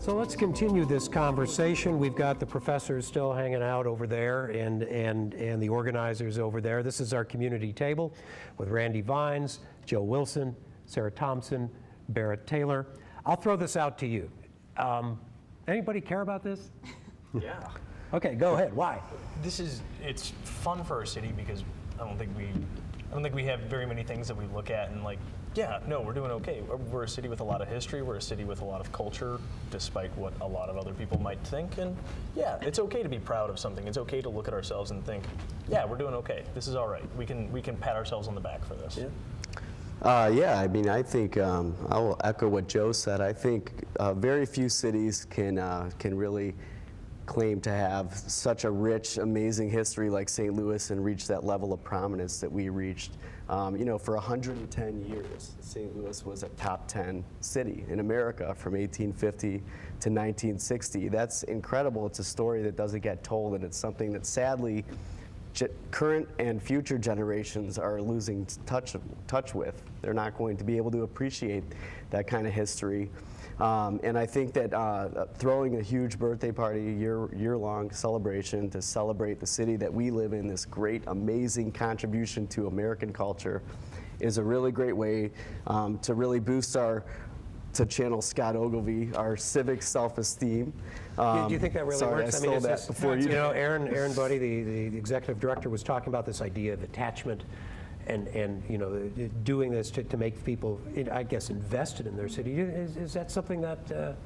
So let's continue this conversation. We've got the professors still hanging out over there and the organizers over there. This is our community table with Randy Vines, Joe Wilson, Sarah Thompson, Barrett Taylor. I'll throw this out to you. Anybody care about this? Yeah. Okay, go ahead. Why? It's fun for our city because I don't think we have very many things that we look at and like, yeah, no, we're doing okay. We're a city with a lot of history. We're a city with a lot of culture, despite what a lot of other people might think. And yeah, it's okay to be proud of something. It's okay to look at ourselves and think, yeah, we're doing okay. This is all right. We can pat ourselves on the back for this. Yeah. Yeah, I mean, I think I'll echo what Joe said. I think very few cities can really claim to have such a rich, amazing history like St. Louis and reach that level of prominence that we reached. You know, for 110 years, St. Louis was a top 10 city in America from 1850 to 1960. That's incredible. It's a story that doesn't get told, and it's something that sadly current and future generations are losing touch with. They're not going to be able to appreciate that kind of history. And I think that throwing a huge birthday party, year-long celebration to celebrate the city that we live in, this great, amazing contribution to American culture, is a really great way to really boost to channel Scott Ogilvie, our civic self-esteem. Do you think that really works? I mean, is that before you know, Aaron Buddy, the executive director, was talking about this idea of attachment and you know, doing this to make people, I guess, invested in their city. Is that something that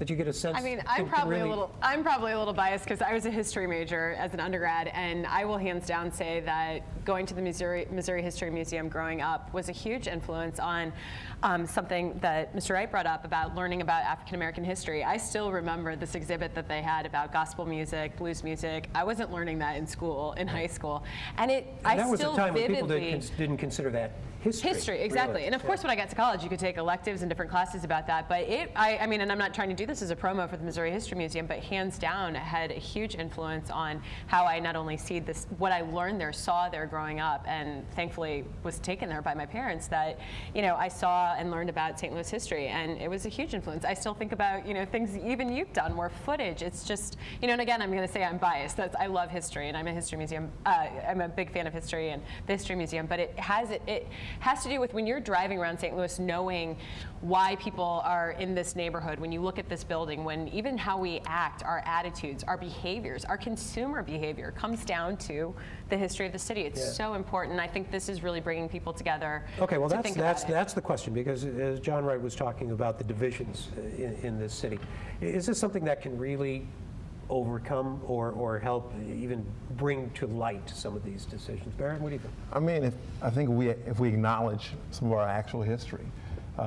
you get a sense? I mean, I'm probably a little biased because I was a history major as an undergrad, and I will hands down say that going to the Missouri History Museum growing up was a huge influence on something that Mr. Wright brought up about learning about African American history. I still remember this exhibit that they had about gospel music, blues music. I wasn't learning that in school, in high school, and that was a time when people didn't consider that history. Exactly. Really. And of course, when I got to college, you could take electives and different classes about that. But I mean, and I'm not trying to do this as a promo for the Missouri History Museum, but hands down, it had a huge influence on how I not only see this, what I learned there, saw there growing up, and thankfully was taken there by my parents, that, you know, I saw and learned about St. Louis history, and it was a huge influence. I still think about, you know, things even you've done, more footage. It's just, you know, and again, I'm going to say I'm biased. I love history, and I'm a history museum. I'm a big fan of history and the History Museum, but it has to do with when you're driving around St. Louis, knowing why people are in this neighborhood, when you look at this building, when even how we act, our attitudes, our behaviors, our consumer behavior comes down to the history of the city. It's so important. I think this is really bringing people together. Okay, well, that's the question, because as John Wright was talking about the divisions in this city, is this something that can really overcome or help even bring to light some of these decisions? Barrett, what do you think? I mean, I think if we acknowledge some of our actual history, you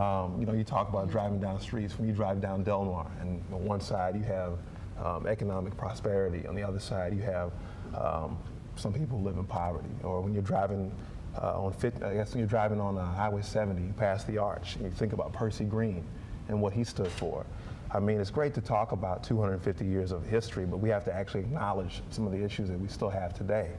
know, you talk about driving down streets. When you drive down Delmar, and on one side you have economic prosperity, on the other side you have some people who live in poverty. Or when you're driving when you're driving on Highway 70, you pass the Arch, and you think about Percy Green and what he stood for. I mean, it's great to talk about 250 years of history, but we have to actually acknowledge some of the issues that we still have today.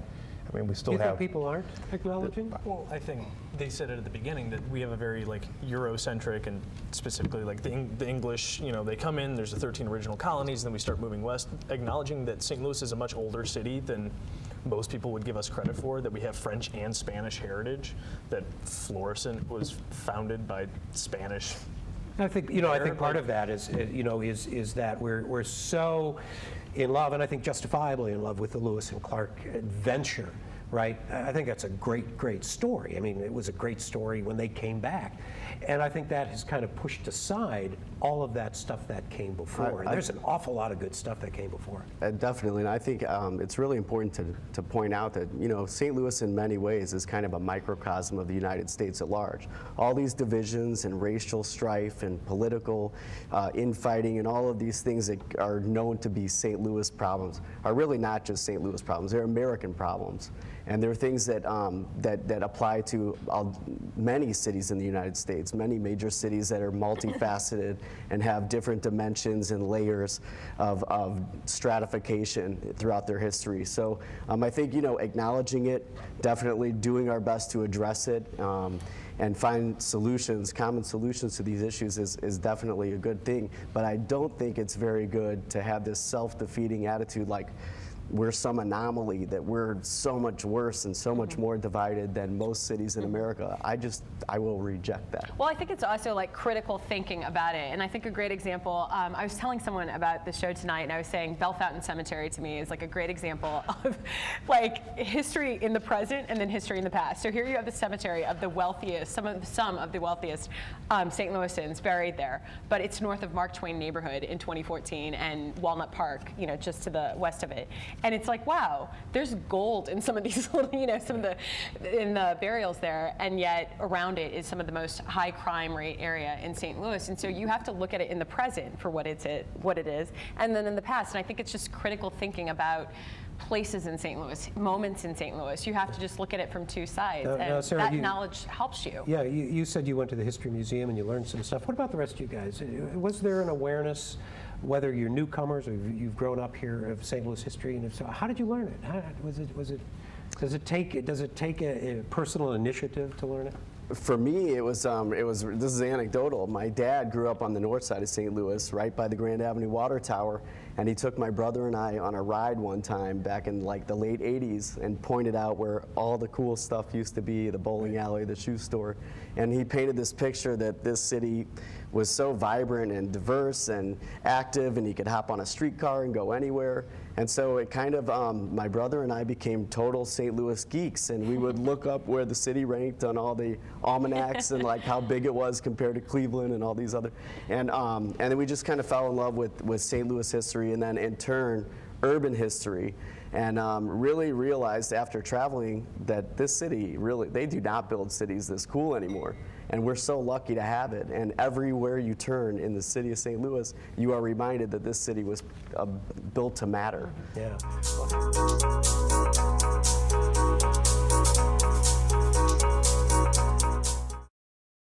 I mean, we still have. You think people aren't acknowledging? Well, I think they said it at the beginning that we have a very like Eurocentric, and specifically like the English. You know, they come in. There's the 13 original colonies, and then we start moving west. Acknowledging that St. Louis is a much older city than most people would give us credit for. That we have French and Spanish heritage. That Florissant was founded by Spanish. I think, you know, I think part of that is, you know, is that we're so in love, and I think justifiably in love with the Lewis and Clark adventure, right? I think that's a great story. I mean, it was a great story when they came back, and I think that has kind of pushed aside all of that stuff that came before. And there's an awful lot of good stuff that came before. Definitely, and I think it's really important to point out that, you know, St. Louis in many ways is kind of a microcosm of the United States at large. All these divisions and racial strife and political infighting and all of these things that are known to be St. Louis problems are really not just St. Louis problems. They're American problems. And there are things that, that apply to many cities in the United States, many major cities that are multifaceted and have different dimensions and layers of stratification throughout their history. So I think, acknowledging it, definitely doing our best to address it, and find solutions, common solutions to these issues is definitely a good thing. But I don't think it's very good to have this self-defeating attitude like we're some anomaly, that we're so much worse and so much more divided than most cities in America. I will reject that. Well, I think it's also like critical thinking about it. And I think a great example, I was telling someone about the show tonight, and I was saying Bell Fountain Cemetery to me is like a great example of like history in the present and then history in the past. So here you have the cemetery of the wealthiest, some of the wealthiest St. Louisans buried there. But it's north of Mark Twain neighborhood in 2014 and Walnut Park, just to the west of it. And it's like, wow, there's gold in some of these little, in the burials there, and yet around it is some of the most high crime rate area in St. Louis. And so you have to look at it in the present for what it is, and then in the past. And I think it's just critical thinking about places in St. Louis, moments in St. Louis. You have to just look at it from two sides, and Sarah, that knowledge helps you. Yeah, you said you went to the History Museum and you learned some stuff. What about the rest of you guys? Was there an awareness, whether you're newcomers or you've grown up here, of St. Louis history, and if so, how did you learn it? Does it take a personal initiative to learn it? For me, this is anecdotal. My dad grew up on the north side of St. Louis, right by the Grand Avenue Water Tower, and he took my brother and I on a ride one time back in like the late 80s and pointed out where all the cool stuff used to be, the bowling alley, the shoe store. And he painted this picture that this city was so vibrant and diverse and active, and he could hop on a streetcar and go anywhere. And so it kind of, my brother and I became total St. Louis geeks, and we would look up where the city ranked on all the almanacs and like how big it was compared to Cleveland and all these other, and then we just kind of fell in love with St. Louis history, and then in turn urban history, and really realized after traveling that this city, really, they do not build cities this cool anymore. And we're so lucky to have it. And everywhere you turn in the city of St. Louis, you are reminded that this city was built to matter. Yeah.